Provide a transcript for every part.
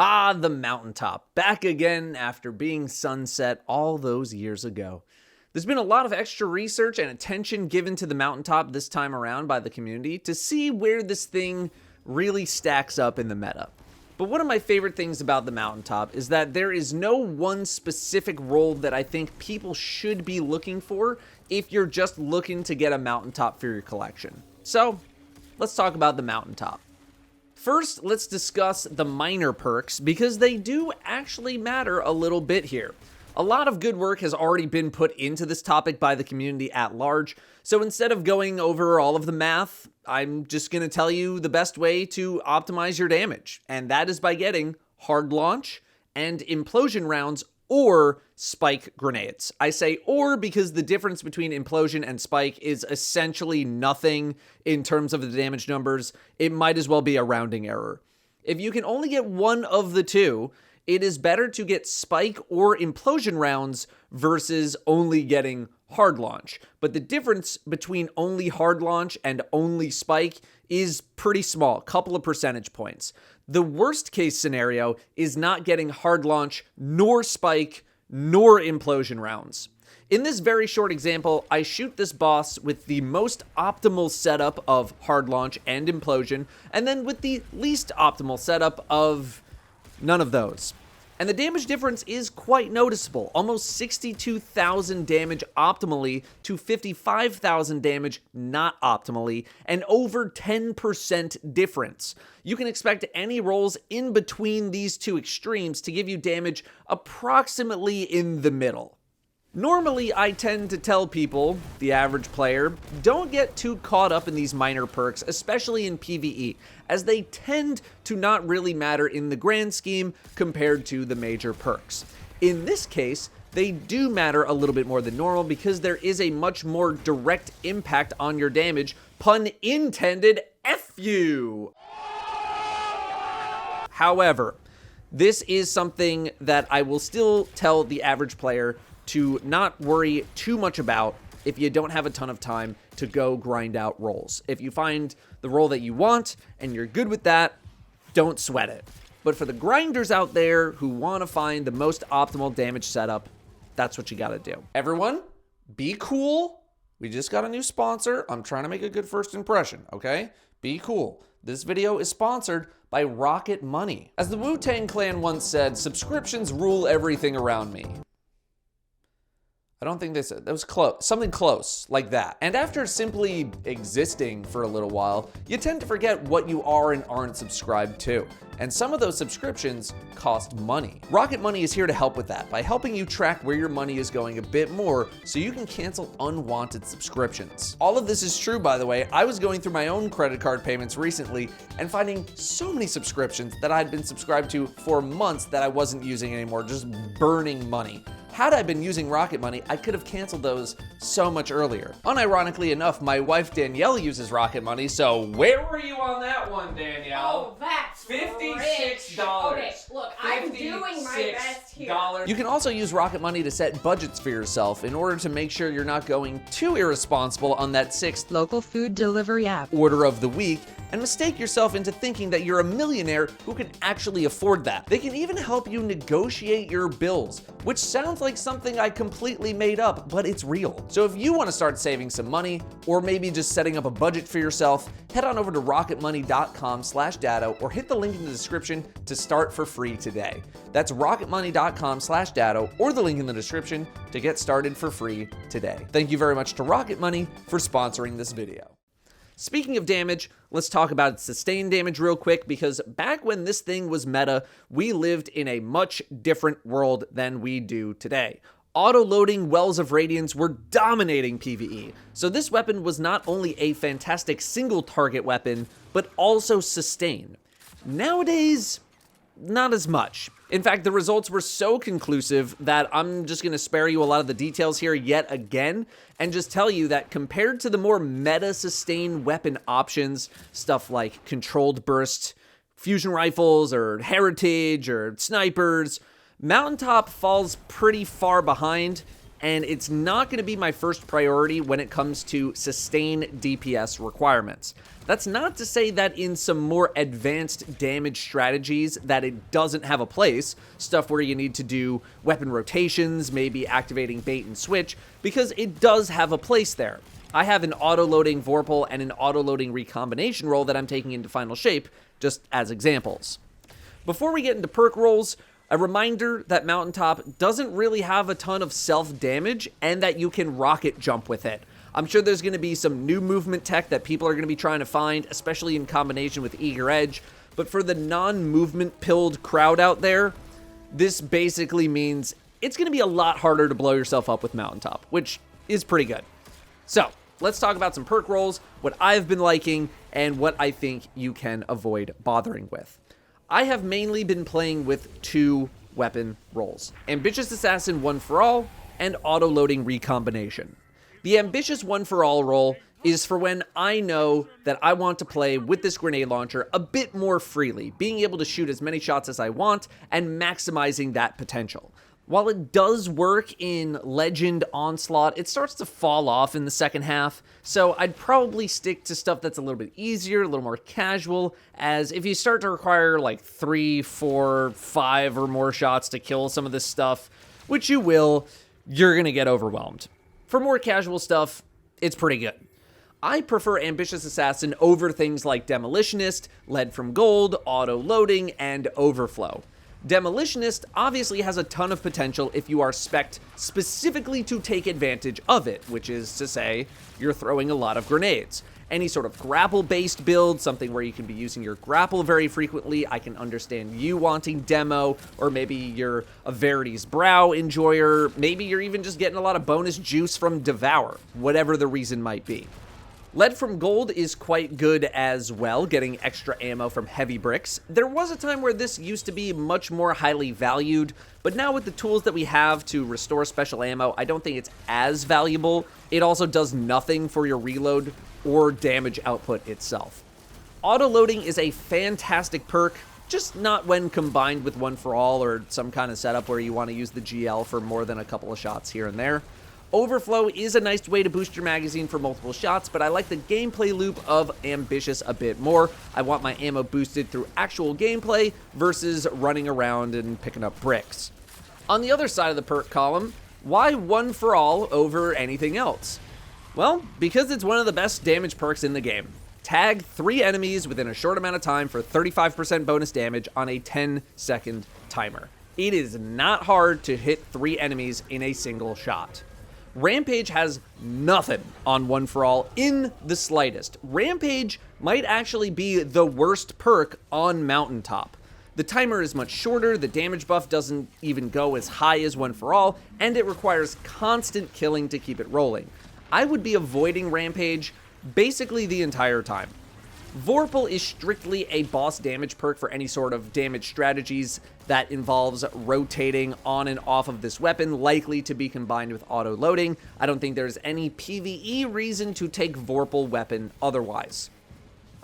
Ah, the Mountaintop, back again after being sunset all those years ago. There's been a lot of extra research and attention given to the Mountaintop this time around by the community to see where this thing really stacks up in the meta. But one of my favorite things about the Mountaintop is that there is no one specific role that I think people should be looking for if you're just looking to get a Mountaintop for your collection. So, let's talk about the Mountaintop. First, let's discuss the minor perks because they do actually matter a little bit here. A lot of good work has already been put into this topic by the community at large, so instead of going over all of the math, I'm just going to tell you the best way to optimize your damage, and that is by getting hard launch and implosion rounds or spike grenades. I say or because the difference between implosion and spike is essentially nothing in terms of the damage numbers. It might as well be a rounding error. If you can only get one of the two, it is better to get spike or implosion rounds versus only getting hard launch. But the difference between only hard launch and only spike is pretty small, couple of percentage points. The worst case scenario is not getting hard launch, nor spike, nor implosion rounds. In this very short example, I shoot this boss with the most optimal setup of hard launch and implosion, and then with the least optimal setup of none of those. And the damage difference is quite noticeable, almost 62,000 damage optimally to 55,000 damage not optimally, and over 10% difference. You can expect any rolls in between these two extremes to give you damage approximately in the middle. Normally, I tend to tell people, the average player, don't get too caught up in these minor perks, especially in PvE, as they tend to not really matter in the grand scheme compared to the major perks. In this case, they do matter a little bit more than normal because there is a much more direct impact on your damage, pun intended, F you! However, this is something that I will still tell the average player to not worry too much about if you don't have a ton of time to go grind out rolls. If you find the role that you want and you're good with that, don't sweat it. But for the grinders out there who want to find the most optimal damage setup, that's what you got to do. Everyone, be cool. We just got a new sponsor. I'm trying to make a good first impression, okay? Be cool. This video is sponsored by Rocket Money. As the Wu-Tang Clan once said, subscriptions rule everything around me. I don't think they said, that was close, something close like that. And after simply existing for a little while, you tend to forget what you are and aren't subscribed to. And some of those subscriptions cost money. Rocket Money is here to help with that by helping you track where your money is going a bit more so you can cancel unwanted subscriptions. All of this is true, by the way. I was going through my own credit card payments recently and finding so many subscriptions that I'd been subscribed to for months that I wasn't using anymore, just burning money. Had I been using Rocket Money, I could have canceled those so much earlier. Unironically enough, my wife Danielle uses Rocket Money, so where were you on that one, Danielle? Oh, that's $56. Okay, look, I'm doing my best here. You can also use Rocket Money to set budgets for yourself in order to make sure you're not going too irresponsible on that 6th local food delivery app order of the week and mistake yourself into thinking that you're a millionaire who can actually afford that. They can even help you negotiate your bills, which sounds like something I completely made up, but it's real. So if you want to start saving some money, or maybe just setting up a budget for yourself, head on over to rocketmoney.com/Datto or hit the link in the description to start for free today. That's rocketmoney.com/Datto or the link in the description to get started for free today. Thank you very much to Rocket Money for sponsoring this video. Speaking of damage, let's talk about sustained damage real quick because back when this thing was meta, we lived in a much different world than we do today. Auto-loading Wells of Radiance were dominating PvE, so this weapon was not only a fantastic single target weapon, but also sustain. Nowadays, not as much. In fact, the results were so conclusive that I'm just going to spare you a lot of the details here yet again and just tell you that compared to the more meta sustain weapon options, stuff like controlled burst, fusion rifles, or heritage, or snipers, Mountaintop falls pretty far behind and it's not going to be my first priority when it comes to sustain DPS requirements. That's not to say that in some more advanced damage strategies that it doesn't have a place, stuff where you need to do weapon rotations, maybe activating bait and switch, because it does have a place there. I have an auto-loading Vorpal and an auto-loading recombination roll that I'm taking into final shape, just as examples. Before we get into perk rolls, a reminder that Mountaintop doesn't really have a ton of self-damage and that you can rocket jump with it. I'm sure there's going to be some new movement tech that people are going to be trying to find, especially in combination with Eager Edge, but for the non-movement pilled crowd out there, this basically means it's going to be a lot harder to blow yourself up with Mountaintop, which is pretty good. So, let's talk about some perk rolls, what I've been liking, and what I think you can avoid bothering with. I have mainly been playing with 2 weapon rolls: Ambitious Assassin One for All and Auto-Loading Recombination. The Ambitious One for All roll is for when I know that I want to play with this grenade launcher a bit more freely, being able to shoot as many shots as I want and maximizing that potential. While it does work in Legend Onslaught, it starts to fall off in the second half, so I'd probably stick to stuff that's a little bit easier, a little more casual, as if you start to require like 3, 4, 5 or more shots to kill some of this stuff, which you will, you're gonna get overwhelmed. For more casual stuff, it's pretty good. I prefer Ambitious Assassin over things like Demolitionist, Lead from Gold, Auto-Loading, and Overflow. Demolitionist obviously has a ton of potential if you are spec'd specifically to take advantage of it, which is to say, you're throwing a lot of grenades. Any sort of grapple-based build, something where you can be using your grapple very frequently, I can understand you wanting demo, or maybe you're a Verity's Brow enjoyer, maybe you're even just getting a lot of bonus juice from Devour, whatever the reason might be. Lead from Gold is quite good as well, getting extra ammo from heavy bricks. There was a time where this used to be much more highly valued, but now with the tools that we have to restore special ammo, I don't think it's as valuable. It also does nothing for your reload or damage output itself. Auto-loading is a fantastic perk, just not when combined with One for All or some kind of setup where you want to use the GL for more than a couple of shots here and there. Overflow is a nice way to boost your magazine for multiple shots, but I like the gameplay loop of Ambitious a bit more. I want my ammo boosted through actual gameplay versus running around and picking up bricks. On the other side of the perk column, why One for All over anything else? Well, because it's one of the best damage perks in the game. Tag 3 enemies within a short amount of time for 35% bonus damage on a 10-second timer. It is not hard to hit 3 enemies in a single shot. Rampage has nothing on One for All in the slightest. Rampage might actually be the worst perk on Mountaintop. The timer is much shorter, the damage buff doesn't even go as high as One for All, and it requires constant killing to keep it rolling. I would be avoiding Rampage basically the entire time. Vorpal is strictly a boss damage perk for any sort of damage strategies that involves rotating on and off of this weapon, likely to be combined with auto-loading. I don't think there's any PvE reason to take Vorpal weapon otherwise.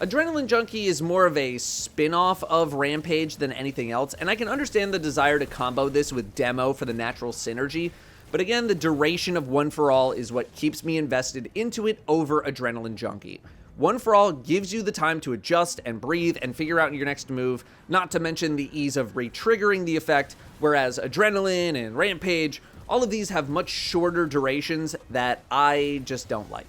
Adrenaline Junkie is more of a spin-off of Rampage than anything else, and I can understand the desire to combo this with Demo for the natural synergy, but again, the duration of One for All is what keeps me invested into it over Adrenaline Junkie. One for All gives you the time to adjust and breathe and figure out your next move, not to mention the ease of re-triggering the effect, whereas Adrenaline and Rampage, all of these have much shorter durations that I just don't like.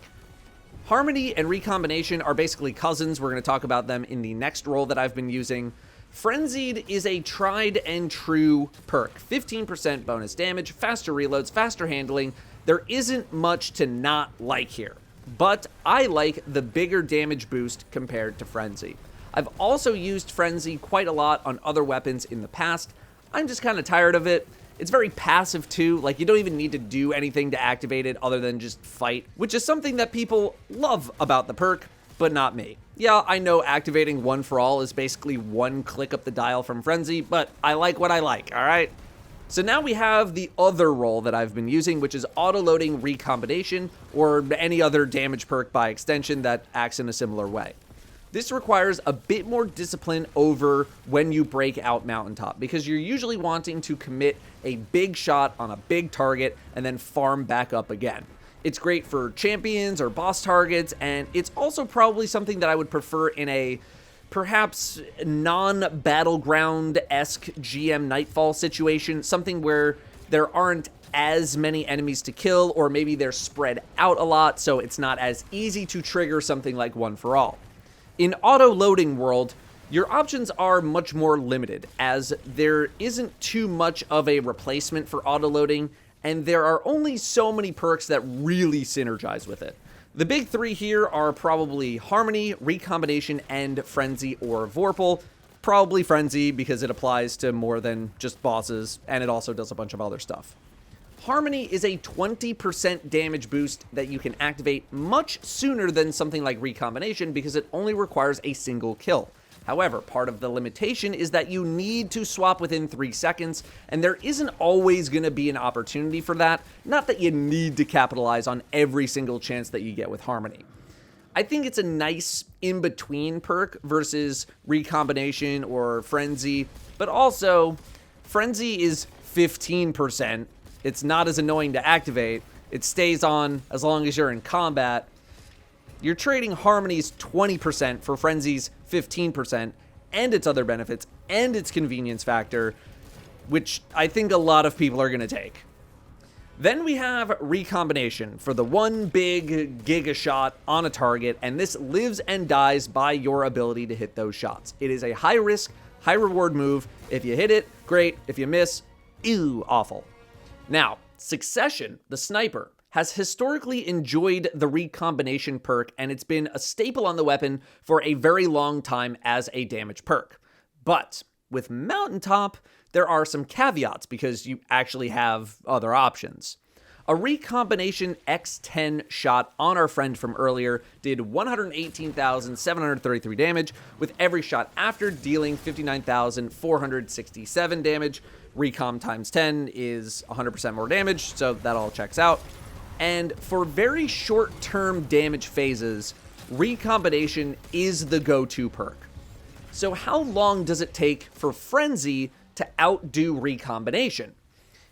Harmony and Recombination are basically cousins. We're going to talk about them in the next role that I've been using. Frenzied is a tried and true perk. 15% bonus damage, faster reloads, faster handling. There isn't much to not like here, but I like the bigger damage boost compared to Frenzy. I've also used Frenzy quite a lot on other weapons in the past. I'm just kind of tired of it. It's very passive too, like you don't even need to do anything to activate it other than just fight, which is something that people love about the perk, but not me. Yeah, I know activating One for All is basically one click up the dial from Frenzy, but I like what I like, alright? So now we have the other role that I've been using, which is auto-loading recombination, or any other damage perk by extension that acts in a similar way. This requires a bit more discipline over when you break out Mountaintop, because you're usually wanting to commit a big shot on a big target and then farm back up again. It's great for champions or boss targets, and it's also probably something that I would prefer in a perhaps non-battleground-esque GM Nightfall situation, something where there aren't as many enemies to kill, or maybe they're spread out a lot, so it's not as easy to trigger something like One for All. In auto-loading world, your options are much more limited, as there isn't too much of a replacement for auto-loading, and there are only so many perks that really synergize with it. The big three here are probably Harmony, Recombination, and Frenzy or Vorpal. Probably Frenzy because it applies to more than just bosses, and it also does a bunch of other stuff. Harmony is a 20% damage boost that you can activate much sooner than something like Recombination because it only requires a single kill. However, part of the limitation is that you need to swap within 3 seconds, and there isn't always going to be an opportunity for that. Not that you need to capitalize on every single chance that you get with Harmony. I think it's a nice in-between perk versus Recombination or Frenzy, but also Frenzy is 15%. It's not as annoying to activate. It stays on as long as you're in combat. You're trading Harmony's 20% for Frenzy's 15% and its other benefits and its convenience factor, which I think a lot of people are going to take. Then we have Recombination for the one big giga shot on a target, and this lives and dies by your ability to hit those shots. It is a high risk, high reward move. If you hit it, great. If you miss, ew, awful. Now, Succession, the sniper, has historically enjoyed the Recombination perk, and it's been a staple on the weapon for a very long time as a damage perk. But with Mountaintop, there are some caveats because you actually have other options. A Recombination X10 shot on our friend from earlier did 118,733 damage, with every shot after dealing 59,467 damage. Recom times 10 is 100% more damage, so that all checks out. And for very short-term damage phases, Recombination is the go-to perk. So how long does it take for Frenzy to outdo Recombination?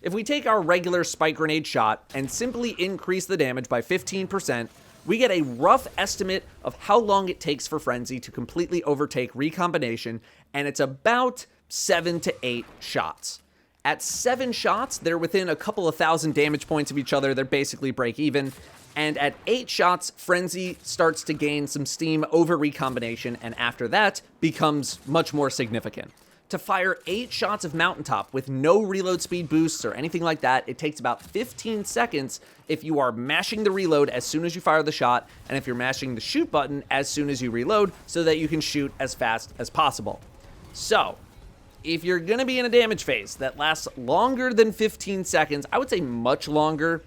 If we take our regular spike grenade shot and simply increase the damage by 15%, we get a rough estimate of how long it takes for Frenzy to completely overtake Recombination, and it's about 7 to 8 shots. At 7 shots, they're within a couple of thousand damage points of each other. They're basically break even. And at 8 shots, Frenzy starts to gain some steam over Recombination, and after that, becomes much more significant. To fire 8 shots of Mountaintop with no reload speed boosts or anything like that, it takes about 15 seconds if you are mashing the reload as soon as you fire the shot, and if you're mashing the shoot button as soon as you reload, so that you can shoot as fast as possible. So, if you're going to be in a damage phase that lasts longer than 15 seconds, I would say much longer,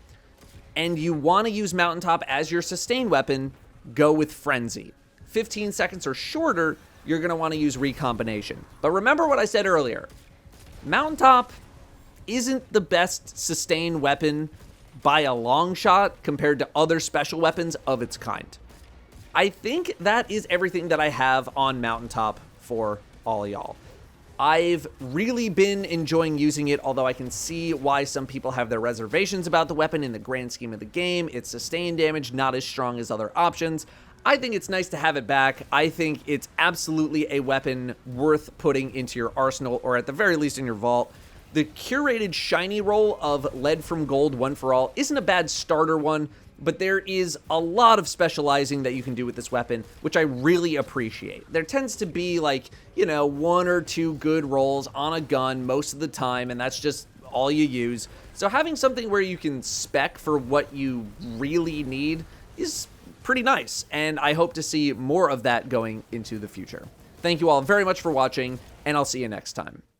and you want to use Mountaintop as your sustain weapon, go with Frenzy. 15 seconds or shorter, you're going to want to use Recombination. But remember what I said earlier. Mountaintop isn't the best sustain weapon by a long shot compared to other special weapons of its kind. I think that is everything that I have on Mountaintop for all y'all. I've really been enjoying using it, although I can see why some people have their reservations about the weapon in the grand scheme of the game. Its sustained damage, not as strong as other options. I think it's nice to have it back. I think it's absolutely a weapon worth putting into your arsenal, or at the very least in your vault. The curated shiny roll of Lead from Gold One for All isn't a bad starter one, but there is a lot of specializing that you can do with this weapon, which I really appreciate. There tends to be like, 1 or 2 good rolls on a gun most of the time, and that's just all you use. So having something where you can spec for what you really need is pretty nice, and I hope to see more of that going into the future. Thank you all very much for watching, and I'll see you next time.